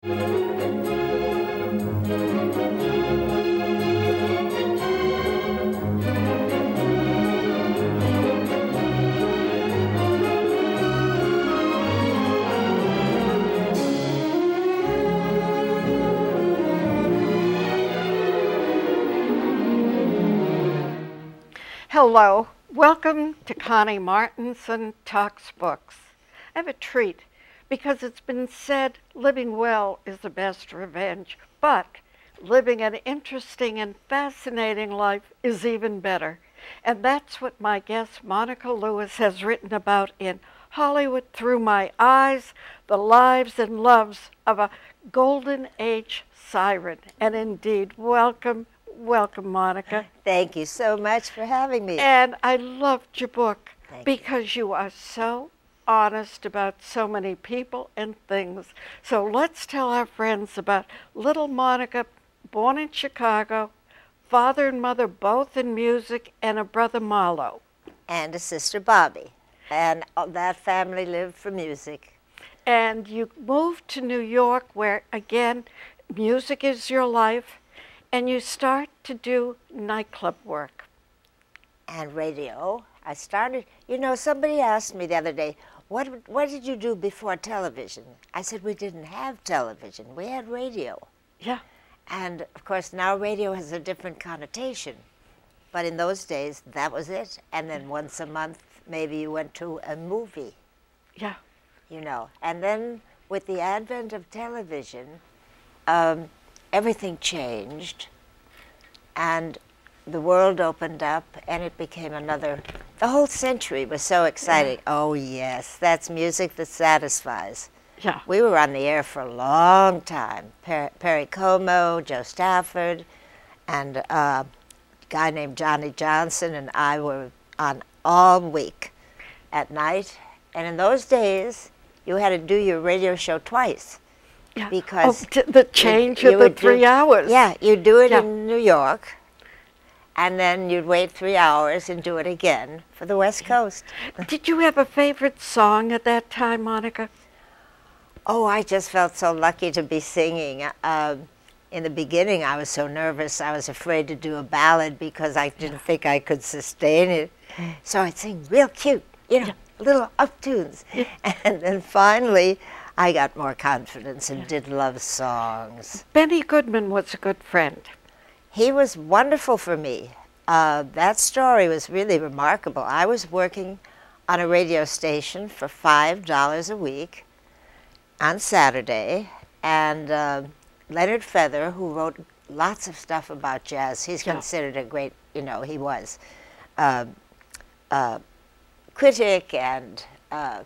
Hello, welcome to Connie Martinson Talks Books. I have a treat because it's been said living well is the best revenge, but living an interesting and fascinating life is even better. And that's what my guest Monica Lewis has written about in Hollywood Through My Eyes, The Lives and Loves of a Golden Age Siren. And indeed, welcome, Monica. Thank you so much for having me. And I loved your book because you are so honest about so many people and things. So let's tell our friends about little Monica, born in Chicago, father and mother both in music, and a brother Marlo. And a sister Bobby. And that family lived for music. And you moved to New York where, again, music is your life. And you start to do nightclub work. And radio. I started, you know, somebody asked me the other day, what did you do before television? I said, we didn't have television, we had radio. Yeah. And of course now radio has a different connotation. But in those days, that was it. And then once a month, maybe you went to a movie. Yeah. You know, and then with the advent of television, everything changed, and the world opened up, and it became the whole century was so exciting. Yeah. Oh yes, that's music that satisfies. Yeah. We were on the air for a long time. Perry Como, Joe Stafford, and a guy named Johnny Johnson and I were on all week at night. And in those days, you had to do your radio show twice. Yeah. Because the change of the 3 hours. Yeah, you'd do it in New York, and then you'd wait 3 hours and do it again for the West Coast. Did you have a favorite song at that time, Monica? Oh, I just felt so lucky to be singing. In the beginning, I was so nervous. I was afraid to do a ballad because I didn't think I could sustain it. So I'd sing real cute, you know, little up tunes. Yeah. And then finally, I got more confidence and did love songs. Benny Goodman was a good friend. He was wonderful for me. That story was really remarkable. I was working on a radio station for $5 a week on Saturday, and Leonard Feather, who wrote lots of stuff about jazz, he's considered a great, you know, he was critic and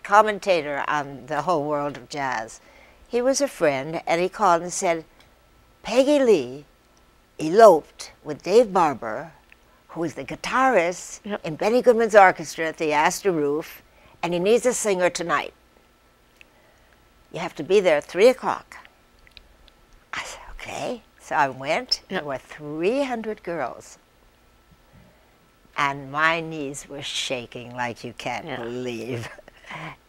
commentator on the whole world of jazz. He was a friend, and he called and said, Peggy Lee eloped with Dave Barber, who is the guitarist in Benny Goodman's orchestra at the Astor Roof, and he needs a singer tonight. You have to be there at 3 o'clock. I said, okay. So I went. There were 300 girls. And my knees were shaking like you can't believe.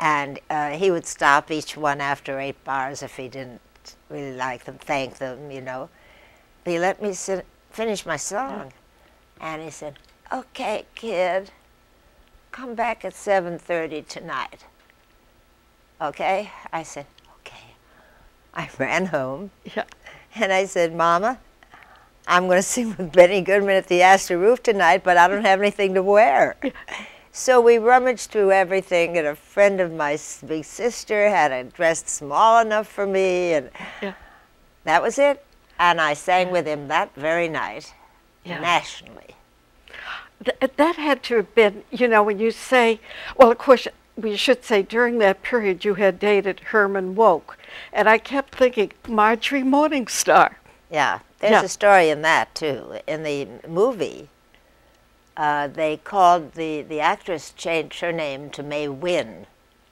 And he would stop each one after 8 bars if he didn't really like them, thank them, you know. But he let me finish my song. And he said, okay, kid, come back at 7:30 tonight. Okay? I said, okay. I ran home. And I said, Mama, I'm going to sing with Benny Goodman at the Astor Roof tonight, but I don't have anything to wear. So we rummaged through everything, and a friend of my big sister had a dress small enough for me, and that was it. And I sang with him that very night, nationally. That had to have been, you know, when you say, well, of course, we should say during that period you had dated Herman Wouk, and I kept thinking, Marjorie Morningstar. Yeah, there's a story in that, too. In the movie, they called, the actress changed her name to May Wynn.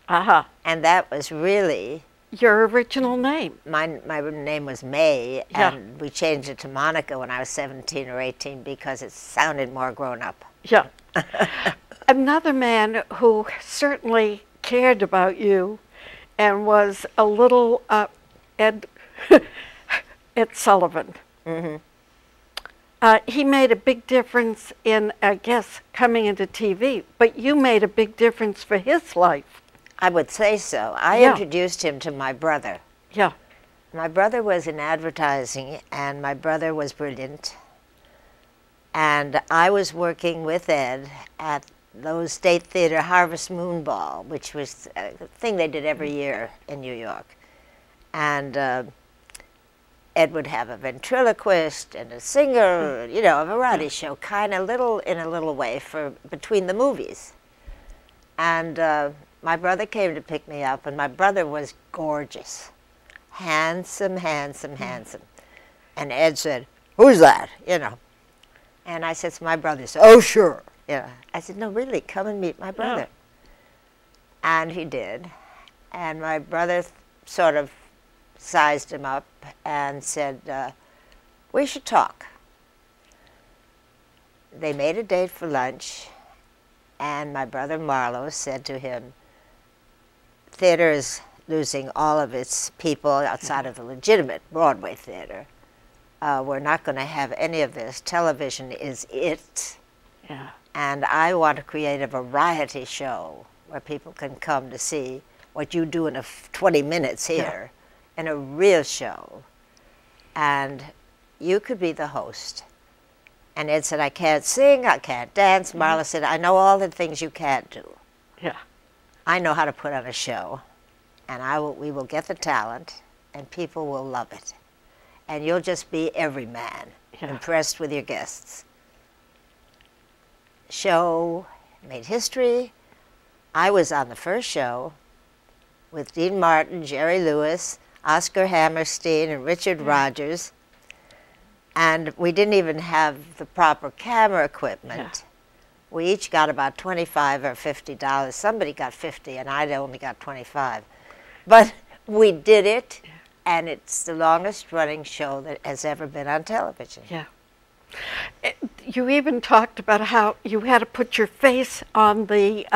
And that was really... Your original name. My name was May, and we changed it to Monica when I was 17 or 18 because it sounded more grown up. Yeah. Another man who certainly cared about you and was a little, Ed Sullivan. Mm-hmm. He made a big difference in, I guess, coming into TV, but you made a big difference for his life. I would say so. I introduced him to my brother. Yeah. My brother was in advertising, and my brother was brilliant. And I was working with Ed at those State Theater Harvest Moon Ball, which was a thing they did every year in New York. And Ed would have a ventriloquist and a singer, you know, a variety show, kind of in a little way for between the movies. And my brother came to pick me up, and my brother was gorgeous. Handsome, handsome, handsome. And Ed said, "Who's that?" You know. And I said to my brother, "Oh, sure." Yeah. I said, "No, really, come and meet my brother." Yeah. And he did. And my brother sort of sized him up and said, "We should talk." They made a date for lunch, and my brother Marlowe said to him, "Theater is losing all of its people outside of the legitimate Broadway theater. We're not going to have any of this. Television is it. Yeah. And I want to create a variety show where people can come to see what you do in 20 minutes here, in a real show. And you could be the host." And Ed said, "I can't sing, I can't dance." Marla said, "I know all the things you can't do. Yeah. I know how to put on a show, and we will get the talent, and people will love it. And you'll just be every man, impressed with your guests." Show made history. I was on the first show with Dean Martin, Jerry Lewis, Oscar Hammerstein, and Richard Rogers. And we didn't even have the proper camera equipment. Yeah. We each got about $25 or $50. Somebody got 50, and I only got 25. But we did it, and it's the longest running show that has ever been on television. Yeah. You even talked about how you had to put your face on the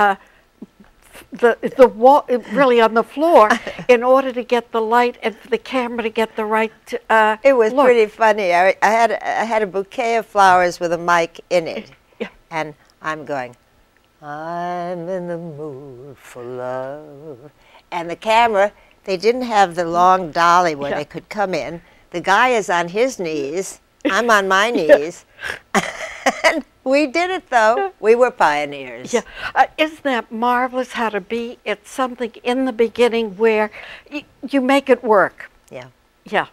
wall, really on the floor, in order to get the light and for the camera to get the right It was look. Pretty funny. I had a bouquet of flowers with a mic in it. Yeah. And I'm going, "I'm in the mood for love." And the camera, they didn't have the long dolly where they could come in. The guy is on his knees. I'm on my knees. And we did it, though. We were pioneers. Yeah. Isn't that marvelous how to be? It's something in the beginning where you make it work. Yeah. Yeah.